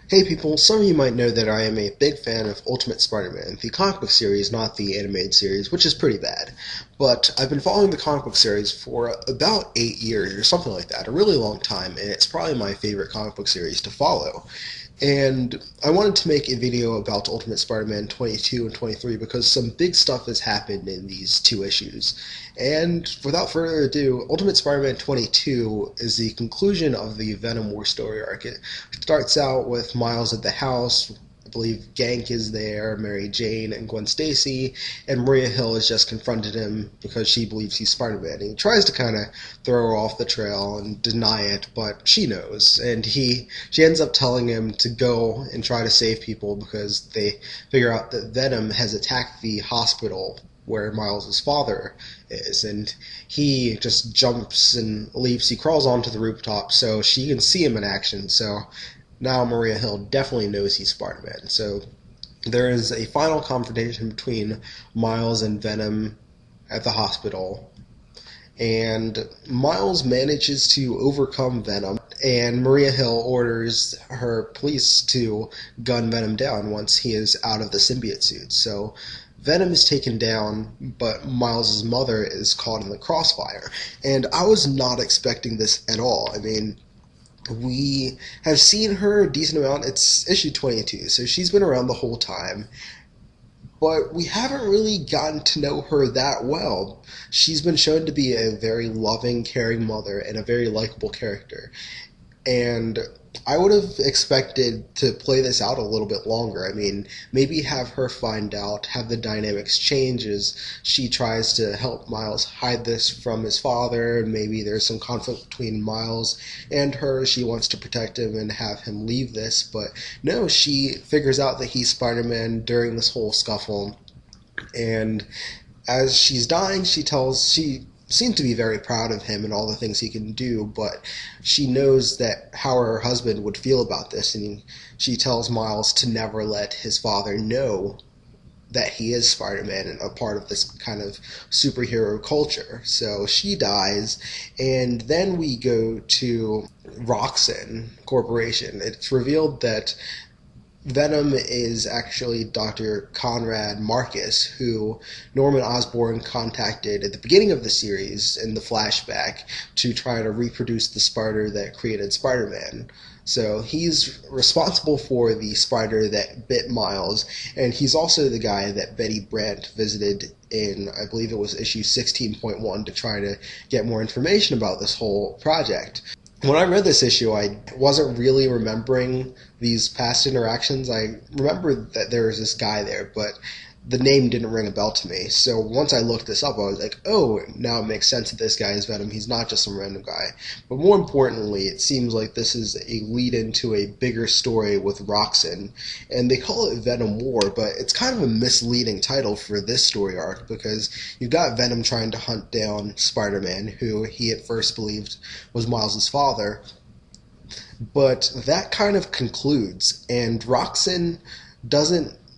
Hey people, some of you might know that I am a big fan of Ultimate Spider-Man, the comic book series, not the animated series, which is pretty bad. But I've been following the comic book series for about 8 years or something like that, a really long time, and it's probably my favorite comic book series to follow. And I wanted to make a video about Ultimate Spider-Man 22 and 23 because some big stuff has happened in these two issues. And without further ado, Ultimate Spider-Man 22 is the conclusion of the Venom War story arc. It starts out with Miles at the house. I believe Gank is there, Mary Jane, and Gwen Stacy, and Maria Hill has just confronted him because she believes he's Spider-Man. And he tries to kind of throw her off the trail and deny it, but she knows, and she ends up telling him to go and try to save people because they figure out that Venom has attacked the hospital where Miles' father is, and he just jumps and leaps. He crawls onto the rooftop so she can see him in action. So now Maria Hill definitely knows he's Spider-Man. So there is a final confrontation between Miles and Venom at the hospital, and Miles manages to overcome Venom, and Maria Hill orders her police to gun Venom down once he is out of the symbiote suit. So Venom is taken down, but Miles' mother is caught in the crossfire. And I was not expecting this at all. I mean, we have seen her a decent amount. It's issue 22, so she's been around the whole time. But we haven't really gotten to know her that well. She's been shown to be a very loving, caring mother and a very likable character. And I would have expected to play this out a little bit longer. I mean, maybe have her find out, have the dynamics change as she tries to help Miles hide this from his father. Maybe there's some conflict between Miles and her. She wants to protect him and have him leave this. But no, she figures out that he's Spider-Man during this whole scuffle. And as she's dying, she seems to be very proud of him and all the things he can do, but she knows that how her husband would feel about this, and she tells Miles to never let his father know that he is Spider-Man and a part of this kind of superhero culture. So she dies, and then we go to Roxxon Corporation. It's revealed that Venom is actually Dr. Conrad Marcus, who Norman Osborn contacted at the beginning of the series in the flashback to try to reproduce the spider that created Spider-Man. So he's responsible for the spider that bit Miles, and he's also the guy that Betty Brant visited in, I believe it was issue 16.1, to try to get more information about this whole project. When I read this issue, I wasn't really remembering these past interactions. I remembered that there was this guy there, but the name didn't ring a bell to me. So once I looked this up, I was like, oh, now it makes sense that this guy is Venom. He's not just some random guy. But more importantly, it seems like this is a lead into a bigger story with Roxxon. And they call it Venom War, but it's kind of a misleading title for this story arc because you've got Venom trying to hunt down Spider-Man, who he at first believed was Miles' father. But that kind of concludes, and Roxxon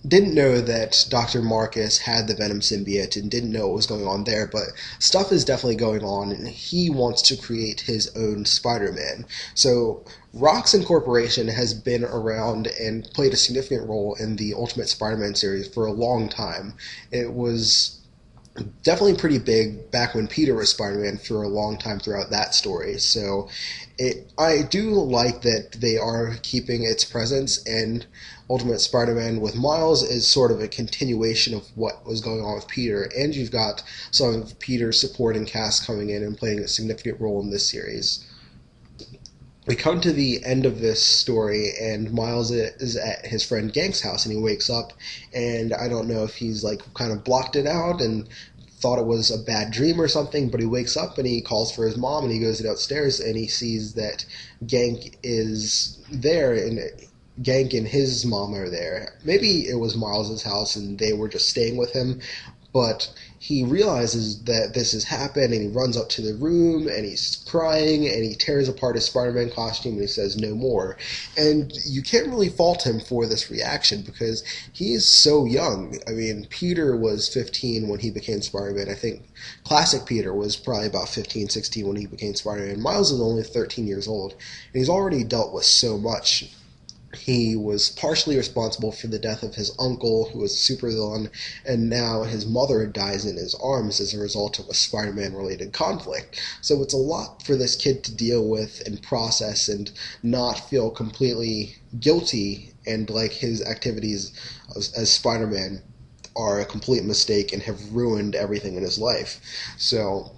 didn't know that Dr. Marcus had the Venom symbiote and didn't know what was going on there, but stuff is definitely going on, and he wants to create his own Spider-Man. So Roxxon Corporation has been around and played a significant role in the Ultimate Spider-Man series for a long time. It was definitely pretty big back when Peter was Spider-Man for a long time throughout that story. So I do like that they are keeping its presence, and Ultimate Spider-Man with Miles is sort of a continuation of what was going on with Peter, and you've got some of Peter's supporting cast coming in and playing a significant role in this series. We come to the end of this story, and Miles is at his friend Gank's house, and he wakes up, and I don't know if he's like kind of blocked it out and thought it was a bad dream or something, but he wakes up and he calls for his mom, and he goes downstairs and he sees that Gank is there, and Gank and his mom are there. Maybe it was Miles' house and they were just staying with him, but he realizes that this has happened, and he runs up to the room, and he's crying, and he tears apart his Spider-Man costume, and he says, "No more." And you can't really fault him for this reaction, because he is so young. I mean, Peter was 15 when he became Spider-Man. I think classic Peter was probably about 15, 16 when he became Spider-Man. Miles is only 13 years old, and he's already dealt with so much. He was partially responsible for the death of his uncle, who was a supervillain, and now his mother dies in his arms as a result of a Spider-Man related conflict. So it's a lot for this kid to deal with and process and not feel completely guilty and like his activities as Spider-Man are a complete mistake and have ruined everything in his life. So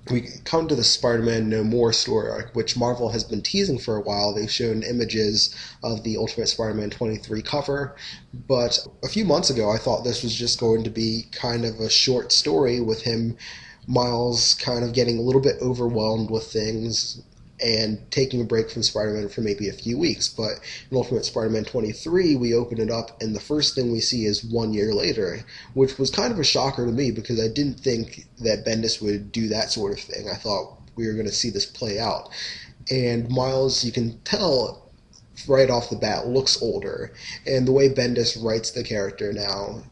we come to the Spider-Man No More story arc, which Marvel has been teasing for a while. They've shown images of the Ultimate Spider-Man 23 cover, but a few months ago I thought this was just going to be kind of a short story with him, Miles, kind of getting a little bit overwhelmed with things and taking a break from Spider-Man for maybe a few weeks. But in Ultimate Spider-Man 23, we open it up, and the first thing we see is 1 year later, which was kind of a shocker to me because I didn't think that Bendis would do that sort of thing. I thought we were going to see this play out. And Miles, you can tell right off the bat, looks older. And the way Bendis writes the character now,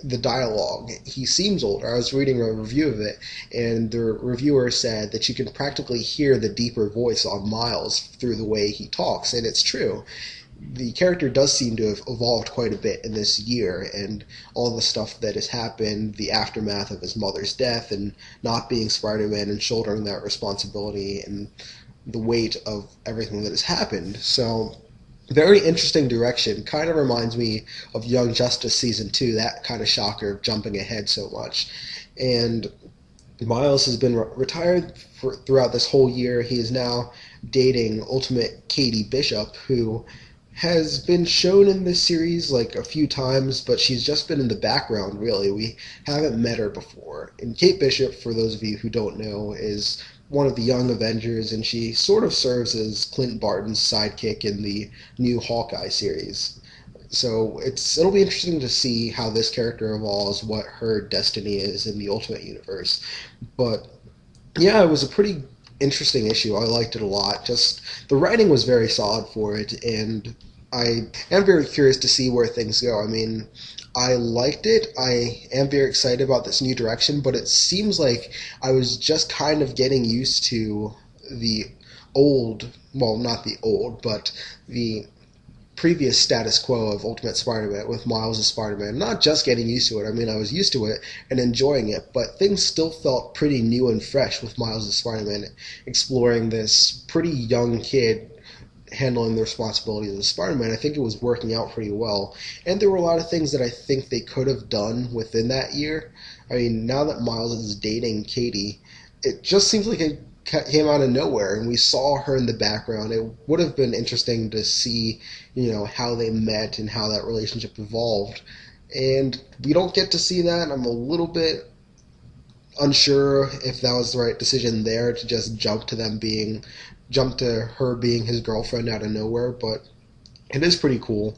the dialogue, he seems older. I was reading a review of it, and the reviewer said that you can practically hear the deeper voice on Miles through the way he talks, and it's true. The character does seem to have evolved quite a bit in this year, and all the stuff that has happened, the aftermath of his mother's death, and not being Spider-Man and shouldering that responsibility, and the weight of everything that has happened. So very interesting direction. Kind of reminds me of Young Justice Season 2, that kind of shocker of jumping ahead so much. And Miles has been retired throughout this whole year. He is now dating Ultimate Katie Bishop, who has been shown in this series like a few times, but she's just been in the background, really. We haven't met her before. And Kate Bishop, for those of you who don't know, is one of the Young Avengers, and she sort of serves as Clint Barton's sidekick in the new Hawkeye series. So it'll be interesting to see how this character evolves, what her destiny is in the Ultimate Universe. But yeah, it was a pretty interesting issue. I liked it a lot. Just the writing was very solid for it, and I am very curious to see where things go. I mean, I liked it. I am very excited about this new direction, but it seems like I was just kind of getting used to the old, well, not the old, but the previous status quo of Ultimate Spider-Man with Miles as Spider-Man. Not just getting used to it. I mean, I was used to it and enjoying it, but things still felt pretty new and fresh with Miles as Spider-Man, exploring this pretty young kid handling the responsibilities of Spider-Man. I think it was working out pretty well. And there were a lot of things that I think they could have done within that year. I mean, now that Miles is dating Katie, it just seems like it came out of nowhere, and we saw her in the background. It would have been interesting to see, how they met and how that relationship evolved. And we don't get to see that. I'm a little bit unsure if that was the right decision there to just jump to her being his girlfriend out of nowhere, but it is pretty cool.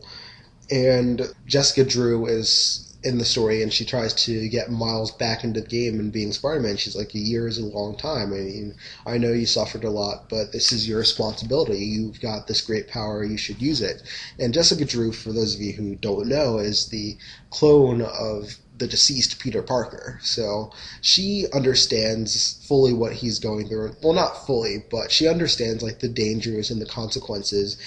And Jessica Drew is in the story, and she tries to get Miles back into the game and being Spider-Man. She's like, a year is a long time. I mean, I know you suffered a lot, but this is your responsibility. You've got this great power. You should use it. And Jessica Drew, for those of you who don't know, is the clone of the deceased Peter Parker. So she understands fully what he's going through. Well, not fully, but she understands like the dangers and the consequences.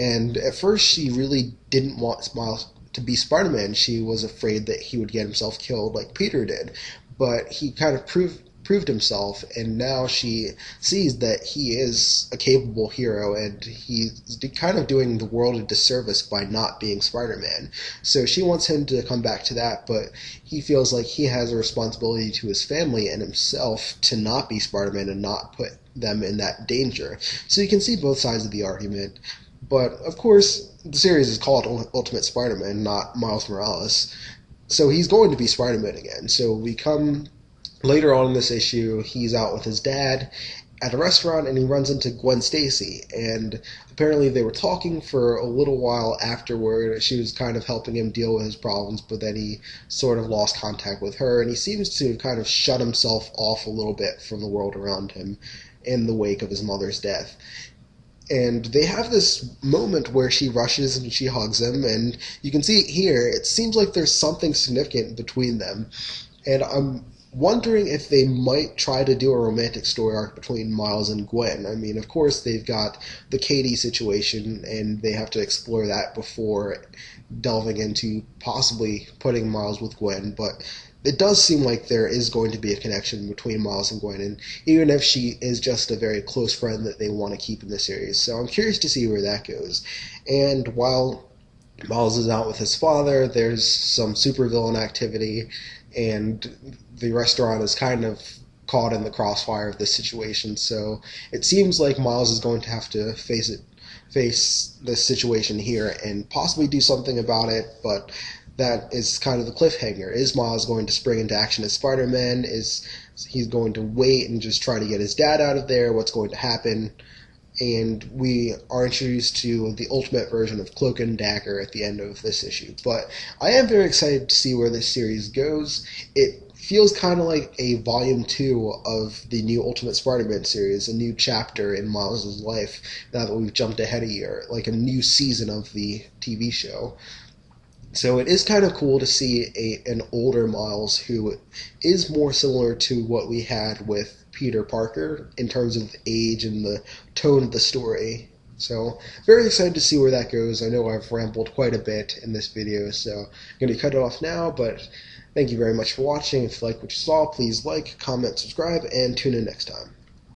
And at first she really didn't want Miles to be Spider-Man. She was afraid that he would get himself killed like Peter did. But he kind of proved himself, and now she sees that he is a capable hero, and he's kind of doing the world a disservice by not being Spider-Man. So she wants him to come back to that, but he feels like he has a responsibility to his family and himself to not be Spider-Man and not put them in that danger. So you can see both sides of the argument. But, of course, the series is called Ultimate Spider-Man, not Miles Morales. So he's going to be Spider-Man again. So we come later on in this issue, he's out with his dad at a restaurant, and he runs into Gwen Stacy. And apparently they were talking for a little while afterward. She was kind of helping him deal with his problems, but then he sort of lost contact with her, and he seems to kind of shut himself off a little bit from the world around him in the wake of his mother's death. And they have this moment where she rushes and she hugs him, and you can see it here. It seems like there's something significant between them. And I'm wondering if they might try to do a romantic story arc between Miles and Gwen. I mean, of course, they've got the Katie situation, and they have to explore that before delving into possibly putting Miles with Gwen, but it does seem like there is going to be a connection between Miles and Gwen, and even if she is just a very close friend that they want to keep in the series. So I'm curious to see where that goes. And while Miles is out with his father, there's some supervillain activity, and the restaurant is kind of caught in the crossfire of this situation. So it seems like Miles is going to have to face this situation here and possibly do something about it, but that is kind of the cliffhanger. Is Miles going to spring into action as Spider-Man? Is he going to wait and just try to get his dad out of there? What's going to happen? And we are introduced to the ultimate version of Cloak and Dagger at the end of this issue. But I am very excited to see where this series goes. It feels kind of like a volume 2 of the new Ultimate Spider-Man series, a new chapter in Miles' life now that we've jumped ahead a year, like a new season of the TV show. So it is kind of cool to see an older Miles who is more similar to what we had with Peter Parker in terms of age and the tone of the story. So very excited to see where that goes. I know I've rambled quite a bit in this video, so I'm going to cut it off now, but thank you very much for watching. If you like what you saw, please like, comment, subscribe, and tune in next time.